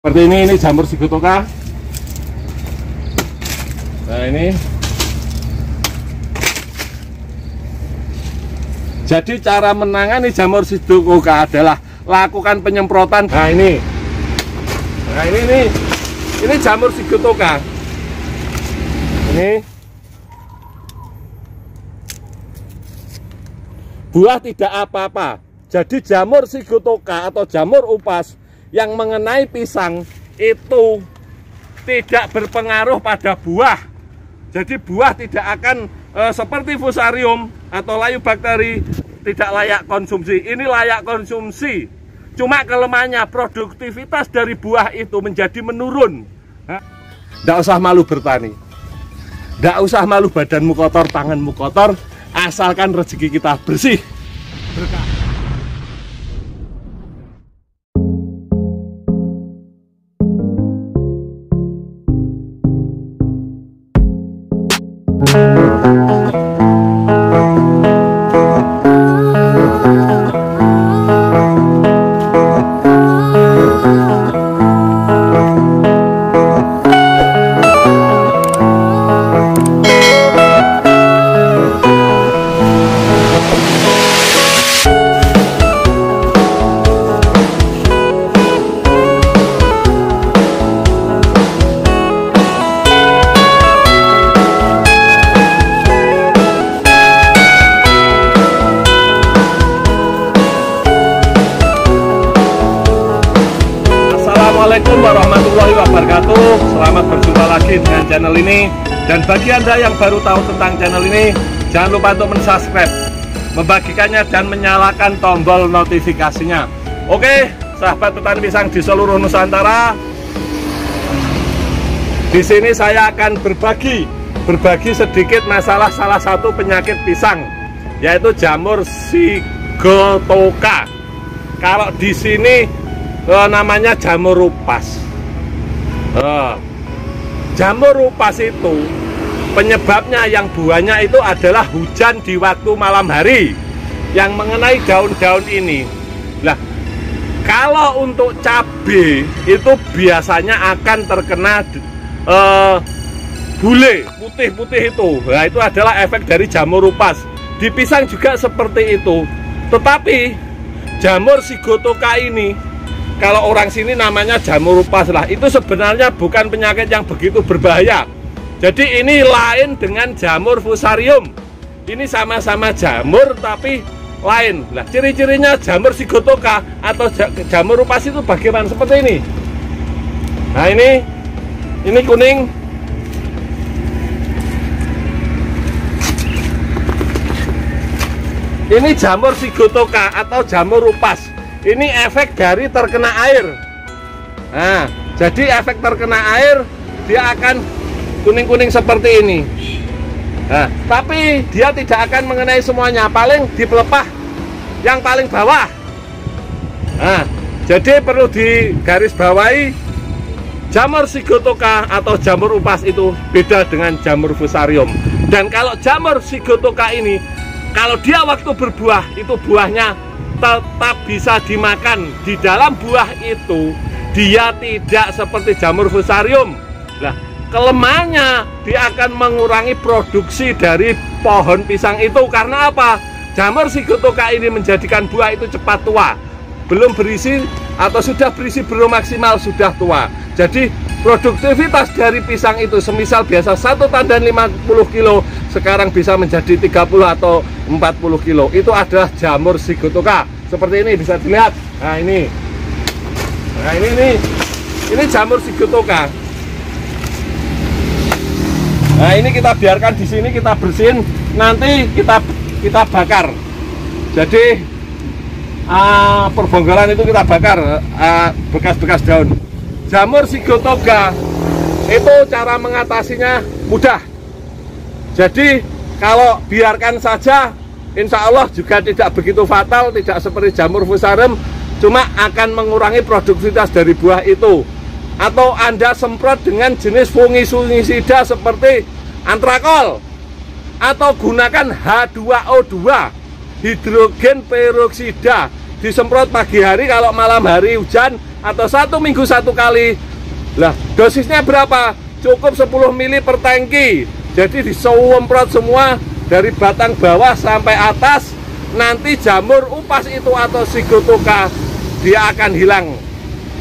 Seperti ini jamur Sigotoka. Nah ini. Jadi cara menangani jamur Sigotoka adalah lakukan penyemprotan. Nah ini. Nah ini jamur Sigotoka. Ini buah tidak apa-apa. Jadi jamur Sigotoka atau jamur upas yang mengenai pisang itu tidak berpengaruh pada buah. Jadi buah tidak akan seperti fusarium atau layu bakteri tidak layak konsumsi. Ini layak konsumsi. Cuma kelemahannya produktivitas dari buah itu menjadi menurun. Tidak usah malu bertani. Tidak usah malu badanmu kotor, tanganmu kotor, asalkan rezeki kita bersih. Berkah. Assalamualaikum warahmatullahi wabarakatuh. Selamat berjumpa lagi dengan channel ini. Dan bagi Anda yang baru tahu tentang channel ini, jangan lupa untuk mensubscribe, membagikannya, dan menyalakan tombol notifikasinya. Oke, sahabat petani pisang di seluruh Nusantara, di sini saya akan berbagi sedikit masalah salah satu penyakit pisang, yaitu jamur Sigotoka. Kalau di sini namanya jamur upas. Jamur upas itu penyebabnya yang buahnya itu adalah hujan di waktu malam hari yang mengenai daun-daun ini. Nah, kalau untuk cabai itu biasanya akan terkena bule putih-putih itu. Nah, itu adalah efek dari jamur upas. Di pisang juga seperti itu. Tetapi jamur Sigotoka ini, kalau orang sini namanya jamur upas lah, itu sebenarnya bukan penyakit yang begitu berbahaya. Jadi ini lain dengan jamur fusarium. Ini sama-sama jamur tapi lain. Nah, ciri-cirinya jamur Sigotoka atau jamur upas itu bagaimana? Seperti ini. Nah, ini kuning. Ini jamur Sigotoka atau jamur upas. Ini efek dari terkena air. Nah, jadi efek terkena air dia akan kuning-kuning seperti ini. Nah, tapi dia tidak akan mengenai semuanya, paling di pelepah yang paling bawah. Nah, jadi perlu digarisbawahi, jamur Sigotoka atau jamur upas itu beda dengan jamur fusarium. Dan kalau jamur Sigotoka ini, kalau dia waktu berbuah, itu buahnya tetap bisa dimakan. Di dalam buah itu dia tidak seperti jamur fusarium. Nah, kelemahannya dia akan mengurangi produksi dari pohon pisang itu. Karena apa? Jamur Sigotoka ini menjadikan buah itu cepat tua. Belum berisi atau sudah berisi belum maksimal, sudah tua. Jadi produktivitas dari pisang itu semisal biasa 1 tandan 50 kilo, sekarang bisa menjadi 30 atau 40 kilo. Itu adalah jamur Sigotoka. Seperti ini bisa dilihat. Nah, ini jamur Sigotoka. Nah, ini kita biarkan di sini, kita bersihin, nanti kita bakar. Jadi perbongkaran itu kita bakar, bekas-bekas daun. Jamur Sigotoka itu cara mengatasinya mudah. Jadi kalau biarkan saja, insya Allah juga tidak begitu fatal, tidak seperti jamur fusarium, cuma akan mengurangi produktivitas dari buah itu. Atau Anda semprot dengan jenis fungisida seperti antrakol, atau gunakan H2O2, hidrogen peroksida, disemprot pagi hari, kalau malam hari hujan atau 1 minggu 1 kali. Lah, dosisnya berapa? Cukup 10 ml per tangki. Jadi disemprot semua dari batang bawah sampai atas. Nanti jamur upas itu atau Sigatoka dia akan hilang.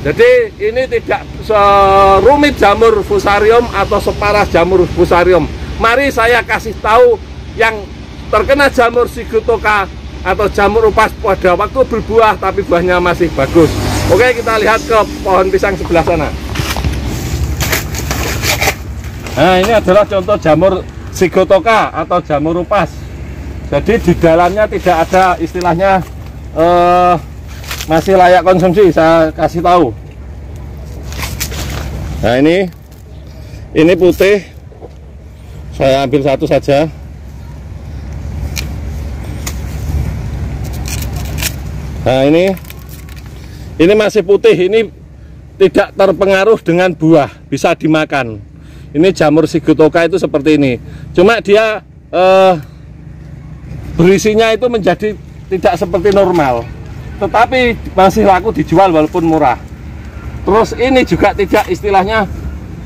Jadi ini tidak serumit jamur fusarium atau separah jamur fusarium. Mari saya kasih tahu yang terkena jamur Sigatoka atau jamur upas pada waktu berbuah tapi buahnya masih bagus. Oke, kita lihat ke pohon pisang sebelah sana. Nah, ini adalah contoh jamur Sigatoka atau jamur upas. Jadi di dalamnya tidak ada istilahnya masih layak konsumsi, saya kasih tahu. Nah, ini putih, saya ambil satu saja. Nah, ini masih putih, ini tidak terpengaruh dengan buah, bisa dimakan. Ini jamur Sigatoka itu seperti ini. Cuma dia berisinya itu menjadi tidak seperti normal, tetapi masih laku dijual walaupun murah. Terus ini juga tidak istilahnya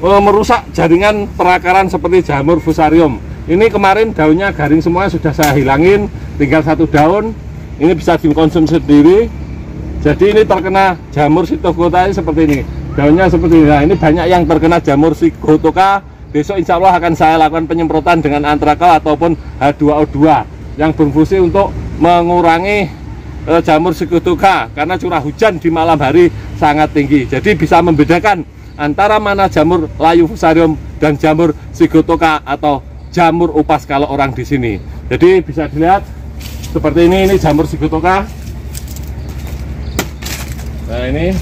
merusak jaringan perakaran seperti jamur fusarium. Ini kemarin daunnya garing semua, sudah saya hilangin, tinggal 1 daun. Ini bisa dikonsumsi sendiri. Jadi ini terkena jamur Sigatoka seperti ini, daunnya seperti ini. Nah, ini banyak yang terkena jamur Sigatoka. Besok insya Allah akan saya lakukan penyemprotan dengan antrakal ataupun H2O2 yang berfungsi untuk mengurangi jamur Sigatoka, karena curah hujan di malam hari sangat tinggi. Jadi bisa membedakan antara mana jamur layu fusarium dan jamur Sigatoka atau jamur upas kalau orang di sini. Jadi bisa dilihat seperti ini jamur Sigatoka. Nah, ini.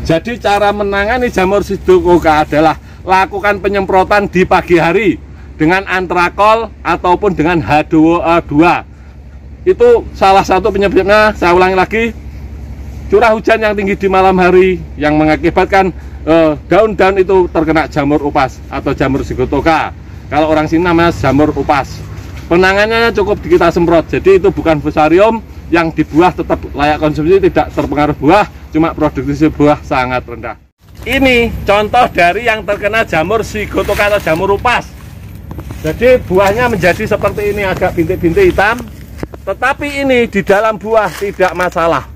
Jadi cara menangani jamur Sigatoka adalah lakukan penyemprotan di pagi hari dengan antrakol ataupun dengan H2O2. Itu salah satu penyebabnya. Saya ulangi lagi, curah hujan yang tinggi di malam hari yang mengakibatkan daun-daun itu terkena jamur upas atau jamur Sigatoka. Kalau orang sini namanya jamur upas. Penanganannya cukup kita semprot. Jadi itu bukan fusarium, yang di buah tetap layak konsumsi, tidak terpengaruh buah, cuma produktivitas buah sangat rendah. Ini contoh dari yang terkena jamur Sigatoka atau jamur upas. Jadi buahnya menjadi seperti ini, agak bintik-bintik hitam. Tetapi ini di dalam buah tidak masalah,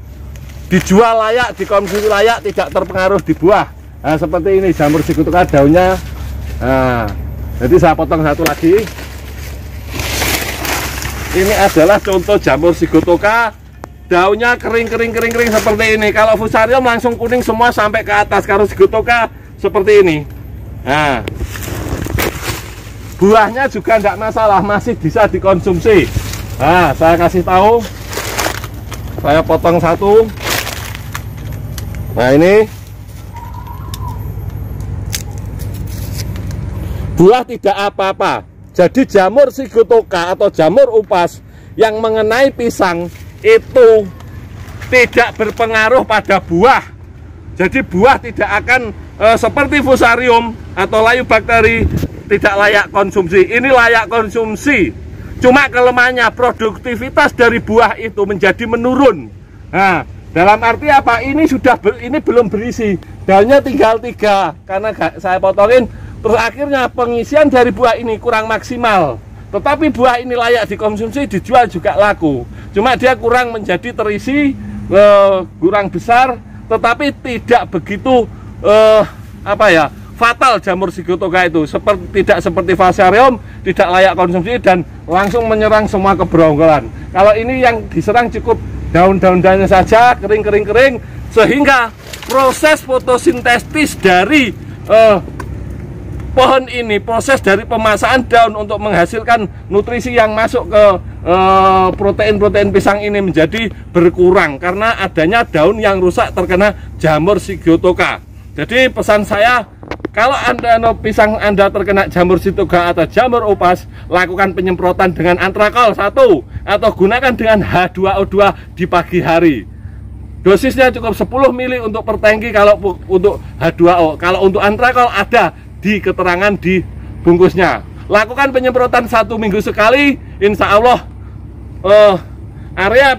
dijual layak, dikonsumsi layak, tidak terpengaruh di buah. Nah, seperti ini jamur Sigatoka daunnya. Nah, jadi saya potong satu lagi. Ini adalah contoh jamur Sigatoka, daunnya kering seperti ini. Kalau fusarium langsung kuning semua sampai ke atas. Kalau Sigatoka seperti ini. Nah, buahnya juga tidak masalah, masih bisa dikonsumsi. Nah, saya kasih tahu, saya potong satu. Nah, ini buah tidak apa-apa. Jadi jamur Sigatoka atau jamur upas yang mengenai pisang itu tidak berpengaruh pada buah. Jadi buah tidak akan seperti fusarium atau layu bakteri tidak layak konsumsi. Ini layak konsumsi. Cuma kelemahannya produktivitas dari buah itu menjadi menurun. Nah, dalam arti apa? Ini belum berisi. Daunnya tinggal 3 karena saya potongin. Terus akhirnya pengisian dari buah ini kurang maksimal. Tetapi buah ini layak dikonsumsi, dijual juga laku. Cuma dia kurang menjadi terisi, kurang besar, tetapi tidak begitu fatal jamur Sigatoka itu. Tidak seperti fusarium, tidak layak konsumsi dan langsung menyerang semua keberonggolan. Kalau ini yang diserang cukup daun-daunnya saja, kering, sehingga proses fotosintesis dari pohon ini, proses dari pemasakan daun untuk menghasilkan nutrisi yang masuk ke protein-protein pisang ini menjadi berkurang karena adanya daun yang rusak terkena jamur Sigatoka. Jadi pesan saya, kalau pisang Anda terkena jamur Sigatoka atau jamur upas, lakukan penyemprotan dengan antrakol 1 atau gunakan dengan H2O2 di pagi hari. Dosisnya cukup 10 ml untuk per tangki kalau untuk H2O. Kalau untuk antrakol ada di keterangan di bungkusnya. Lakukan penyemprotan 1 minggu sekali, insya Allah area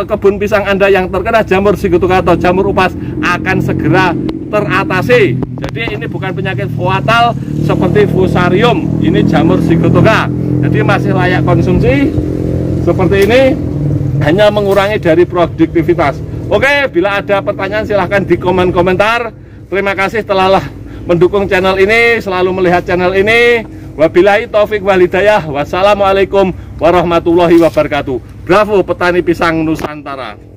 kebun pisang Anda yang terkena jamur sigotoka atau jamur upas akan segera teratasi. Jadi ini bukan penyakit fatal seperti fusarium, ini jamur sigotoka. Jadi masih layak konsumsi. Seperti ini, hanya mengurangi dari produktivitas. Oke, bila ada pertanyaan silahkan di komen komentar. Terima kasih telah mendukung channel ini, selalu melihat channel ini. Wabillahi taufik wal hidayah. Wassalamualaikum warahmatullahi wabarakatuh. Bravo petani pisang Nusantara.